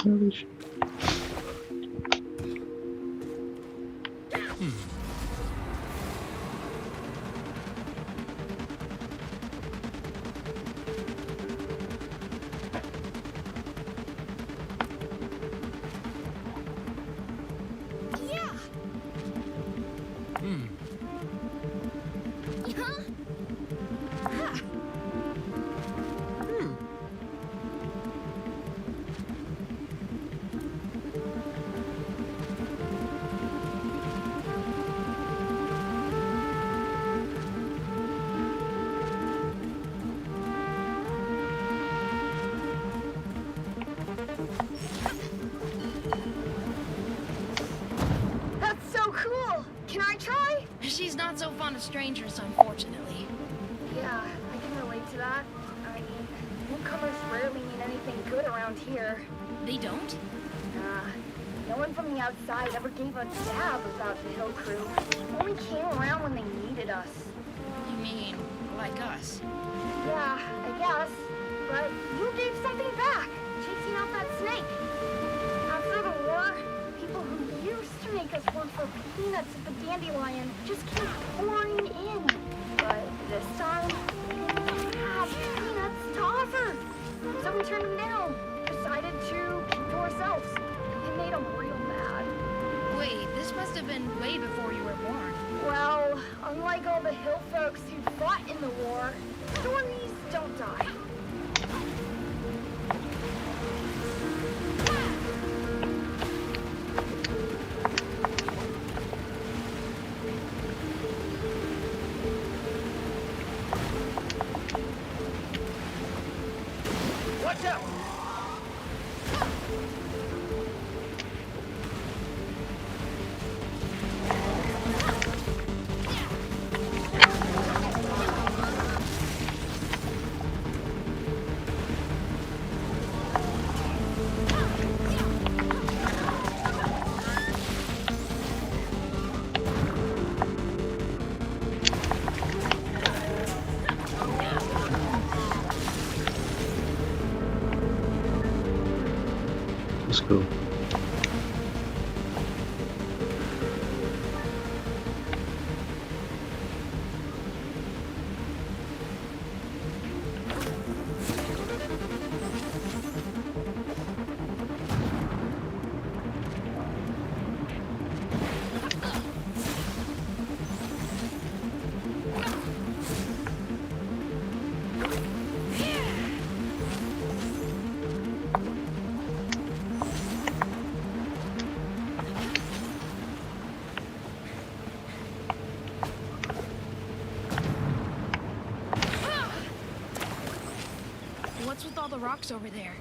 Holy shit. Yeah. Huh? Ha. That's so cool. Can I try? She's not so fond of strangers, unfortunately. Yeah, I can relate to that. I mean, newcomers rarely mean anything good around here. They don't? Nah, no one from the outside ever gave a dab about the Hill Crew. Only came around when they needed us. You mean, like us? Yeah, I guess. But you gave something back, chasing out that snake. After the war, people who used to make us work for peanuts at the Dandelion just keep pouring in. But this time, we didn't have peanuts to offer. So we turned them down, decided to keep to ourselves. It made them real mad. Wait, this must have been way before you were born. Well, unlike all the hill folks who fought in the war, stories don't die. Watch out! Let's go. What's with all the rocks over there?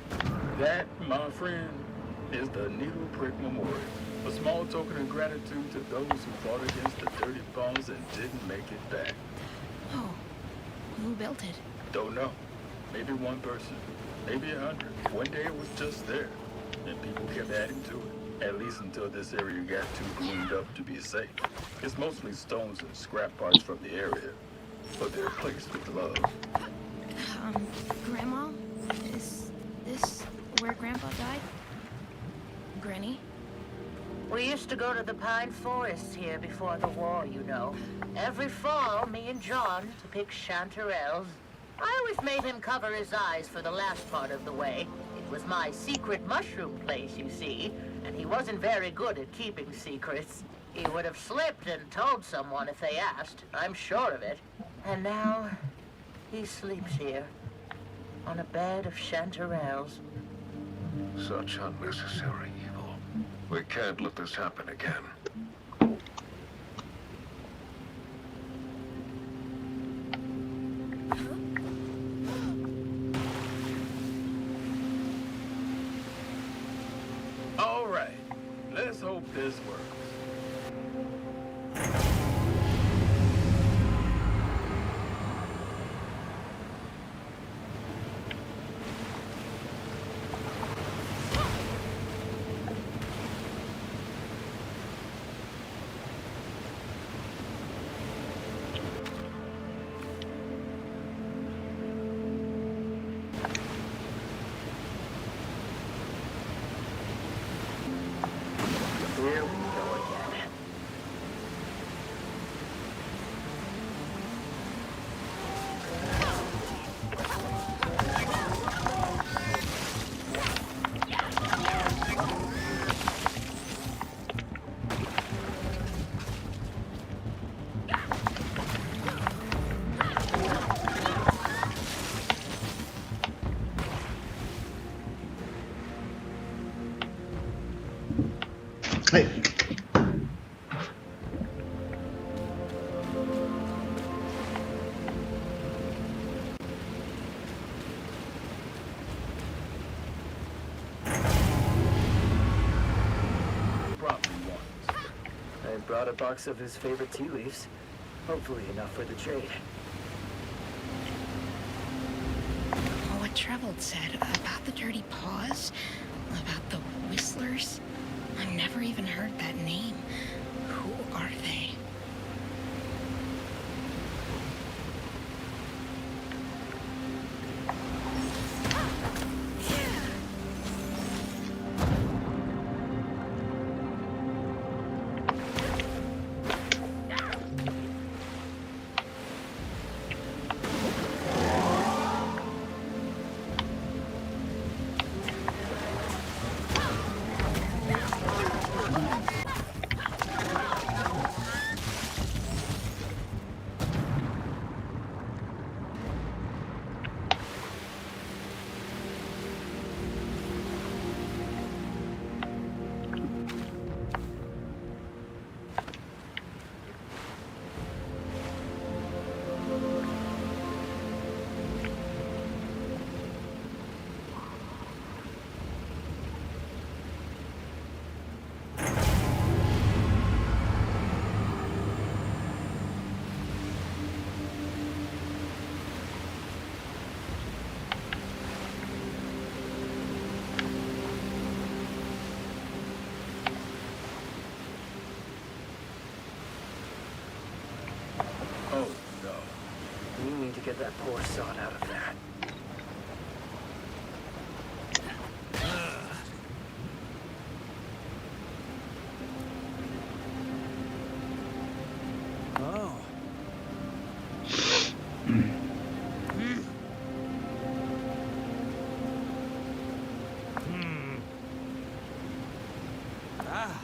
That, my friend, is the Needle Prick Memorial. A small token of gratitude to those who fought against the dirty paws and didn't make it back. Oh, who built it? Don't know. Maybe one person. Maybe 100. One day it was just there. And people kept adding to it. At least until this area got too cleaned up to be safe. It's mostly stones and scrap parts from the area. But they're placed with love. Grandma? Is this where Grandpa died? Granny? We used to go to the pine forests here before the war, you know. Every fall, me and John to pick chanterelles. I always made him cover his eyes for the last part of the way. It was my secret mushroom place, you see, and he wasn't very good at keeping secrets. He would have slipped and told someone if they asked, I'm sure of it. And now, he sleeps here, on a bed of chanterelles. Such unnecessary evil. We can't let this happen again. All right. Let's hope this works. Hey. Property ones. I brought a box of his favorite tea leaves. Hopefully enough for the trade. What Trevold said about the dirty paws, about the whistlers. I've never even heard that name. Who are they? Oh, no. We need to get that poor sod out of there. Oh. Ah.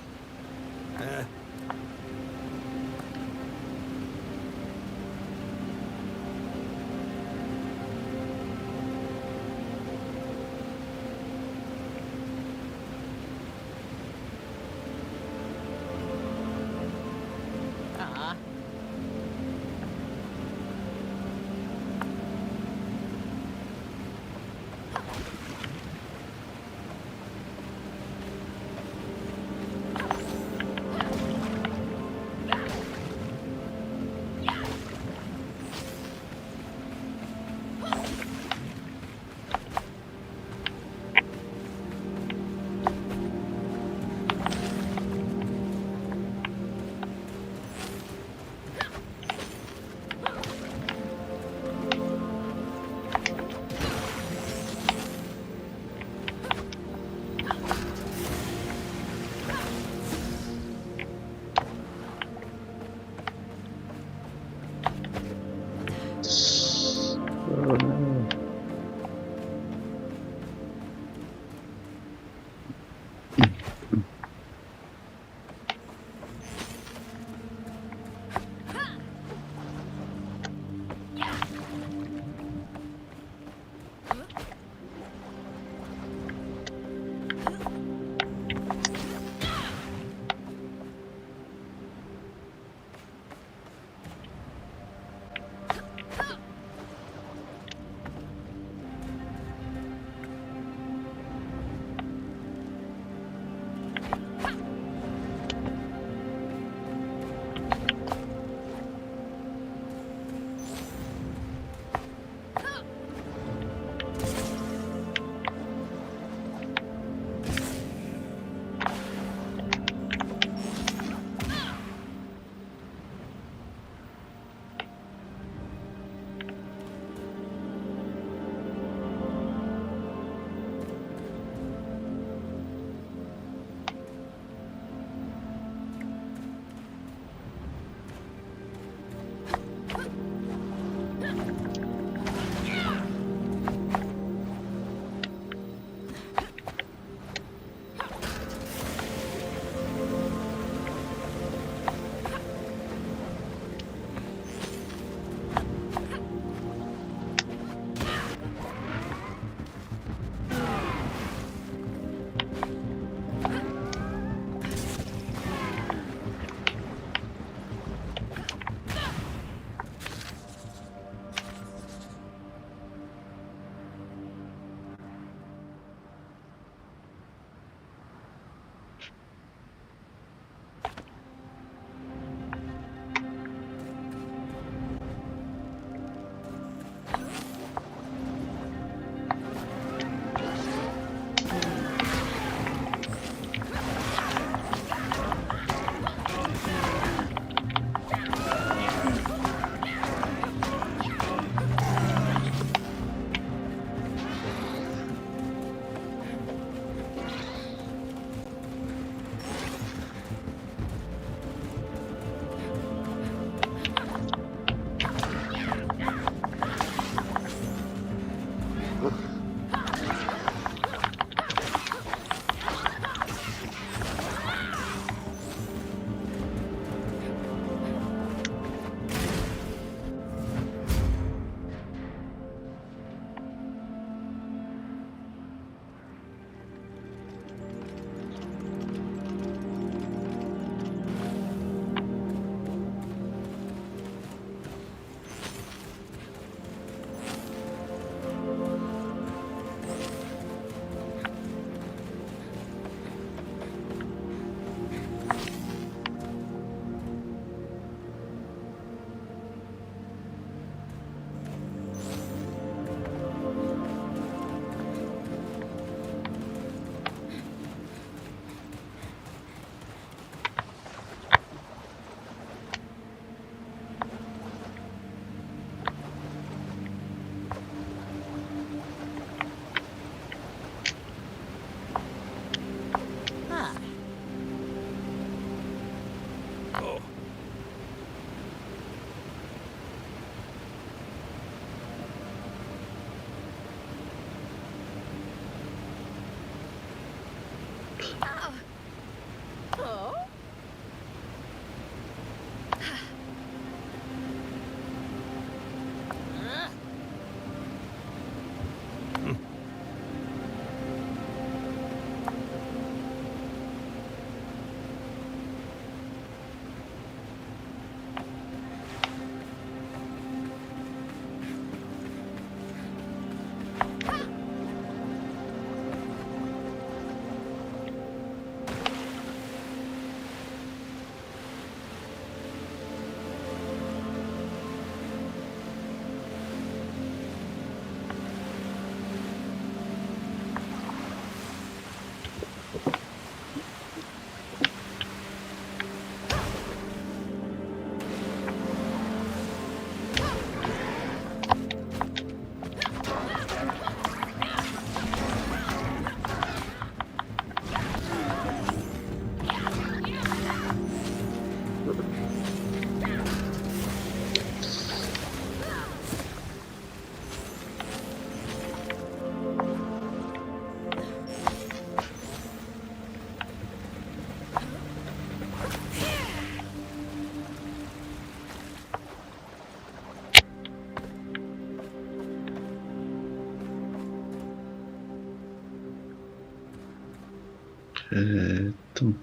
Certo.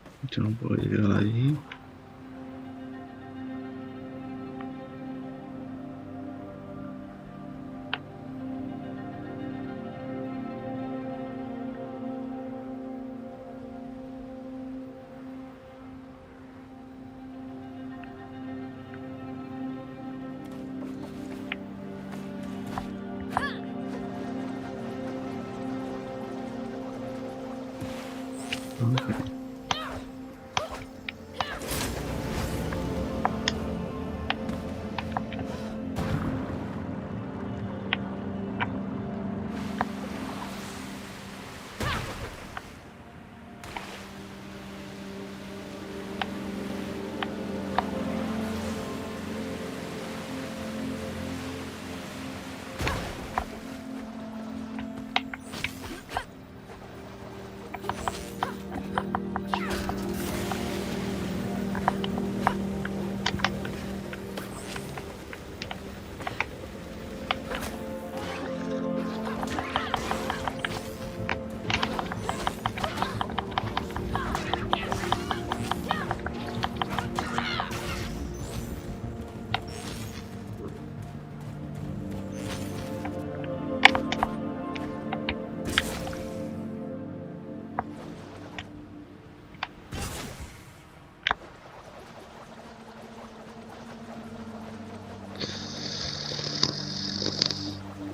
A gente não pode ir aí. Okay.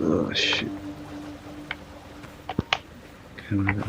Oh shit. Camera.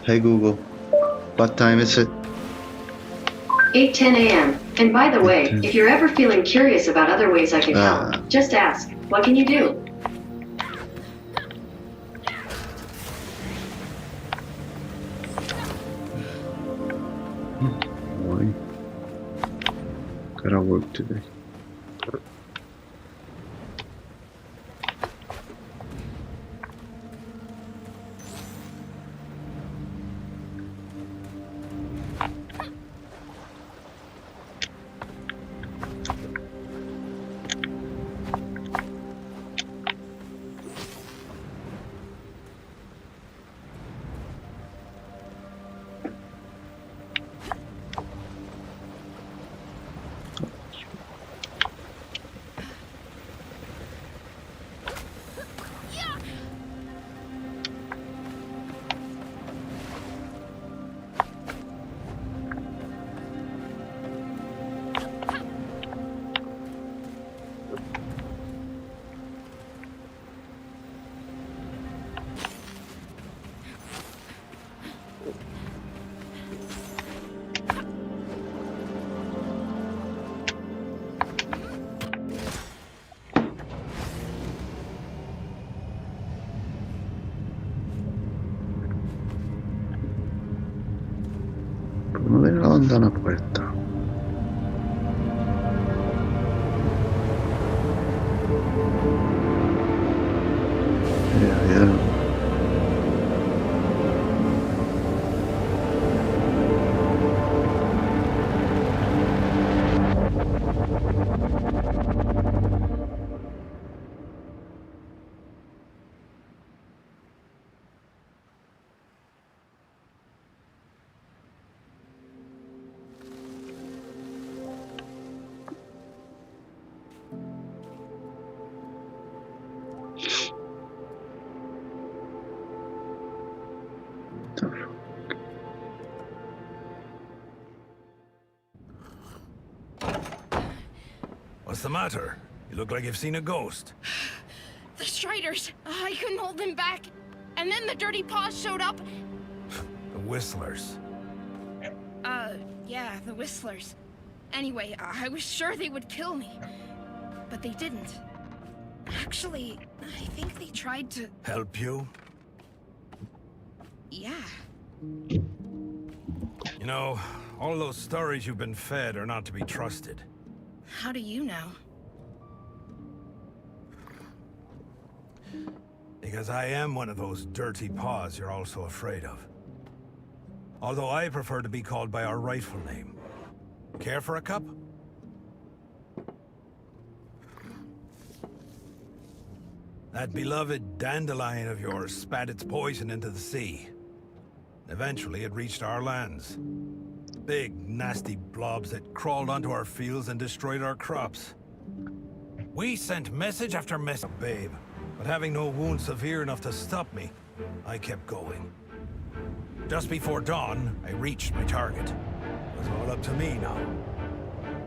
Hey Google, what time is it? 8:10 a.m. And by the way, if you're ever feeling curious about other ways I can help, just ask. What can you do? extra work today. ¿Cómo ver a dónde una puerta? Ya. What's the matter? You look like you've seen a ghost. The Striders! I couldn't hold them back. And then the Dirty Paws showed up. The Whistlers. Yeah, the Whistlers. Anyway, I was sure they would kill me. But they didn't. Actually, I think they tried to... Help you? Yeah. You know, all those stories you've been fed are not to be trusted. How do you know? Because I am one of those dirty paws you're all so afraid of. Although I prefer to be called by our rightful name. Care for a cup? That beloved dandelion of yours spat its poison into the sea. Eventually, it reached our lands. Big, nasty blobs that crawled onto our fields and destroyed our crops. We sent message after message, babe. But having no wound severe enough to stop me, I kept going. Just before dawn, I reached my target. It was all up to me now.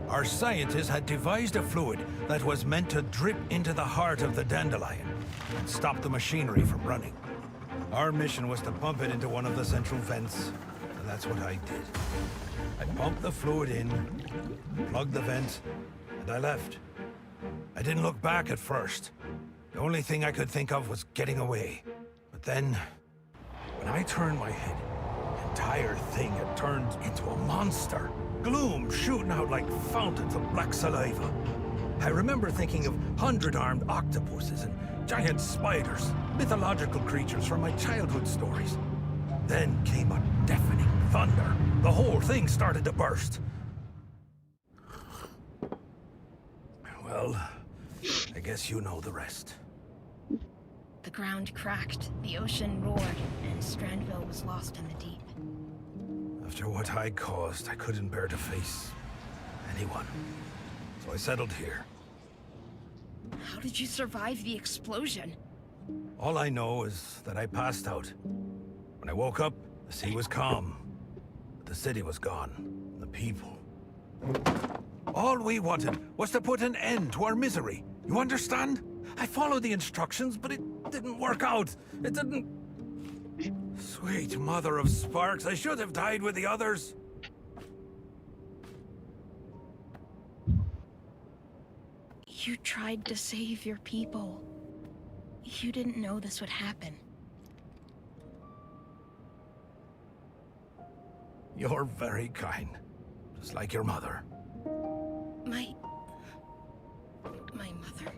Our scientists had devised a fluid that was meant to drip into the heart of the dandelion and stop the machinery from running. Our mission was to pump it into one of the central vents, and that's what I did. I pumped the fluid in, plugged the vent, and I left. I didn't look back at first. The only thing I could think of was getting away. But then, when I turned my head, the entire thing had turned into a monster. Gloom shooting out like fountains of black saliva. I remember thinking of 100-armed octopuses and giant spiders, mythological creatures from my childhood stories. Then came a deafening thunder. The whole thing started to burst. Well, I guess you know the rest. The ground cracked, the ocean roared, and Strandville was lost in the deep. After what I caused, I couldn't bear to face anyone. So I settled here. How did you survive the explosion? All I know is that I passed out. When I woke up, the sea was calm. But the city was gone. And the people. All we wanted was to put an end to our misery. You understand? I followed the instructions, but it didn't work out. It didn't... Sweet mother of sparks, I should have died with the others. You tried to save your people. You didn't know this would happen. You're very kind. Just like your mother. My mother?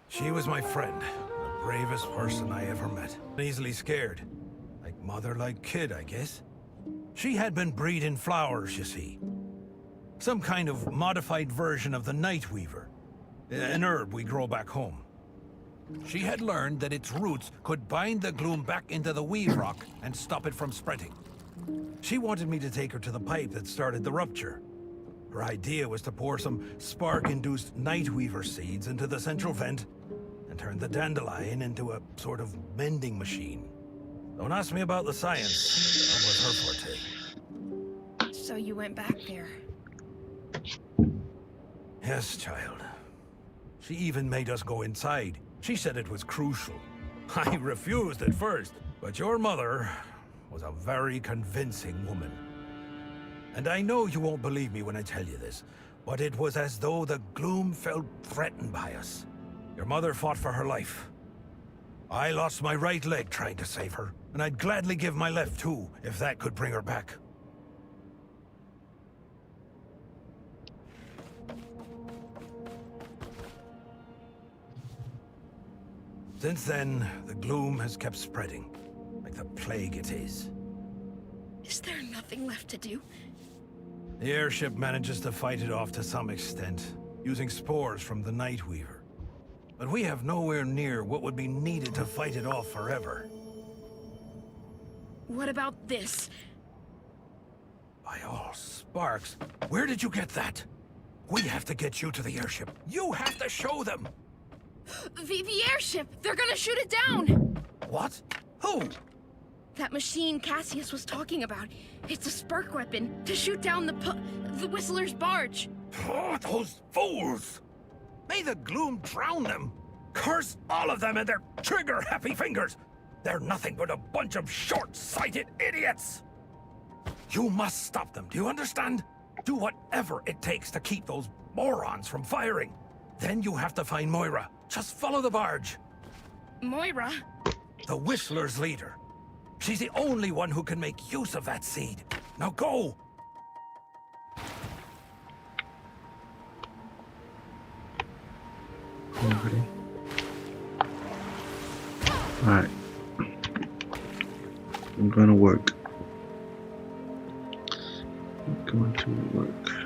She was my friend, the bravest person I ever met. Easily scared. Like mother, like kid, I guess. She had been breeding flowers, you see. Some kind of modified version of the night weaver. An herb we grow back home. She had learned that its roots could bind the gloom back into the weave rock and stop it from spreading. She wanted me to take her to the pipe that started the rupture. Her idea was to pour some spark-induced night weaver seeds into the central vent and turn the dandelion into a sort of mending machine. Don't ask me about the science. That was her forte. So you went back there? Yes, child. She even made us go inside. She said it was crucial. I refused at first, but your mother was a very convincing woman. And I know you won't believe me when I tell you this, but it was as though the gloom felt threatened by us. Your mother fought for her life. I lost my right leg trying to save her, and I'd gladly give my left too, if that could bring her back. Since then, the gloom has kept spreading, like the plague it is. Is there nothing left to do? The airship manages to fight it off to some extent, using spores from the Night Weaver. But we have nowhere near what would be needed to fight it off forever. What about this? By all sparks, where did you get that? We have to get you to the airship. You have to show them! The airship! They're gonna shoot it down! What? Who? That machine Cassius was talking about. It's a spark weapon to shoot down the Whistler's barge. Oh, those fools! May the gloom drown them! Curse all of them and their trigger-happy fingers! They're nothing but a bunch of short-sighted idiots! You must stop them, do you understand? Do whatever it takes to keep those morons from firing. Then you have to find Moira. Just follow the barge. Moira? The Whistler's leader. She's the only one who can make use of that seed. Now go! Already. Alright. I'm gonna work. I'm going to work.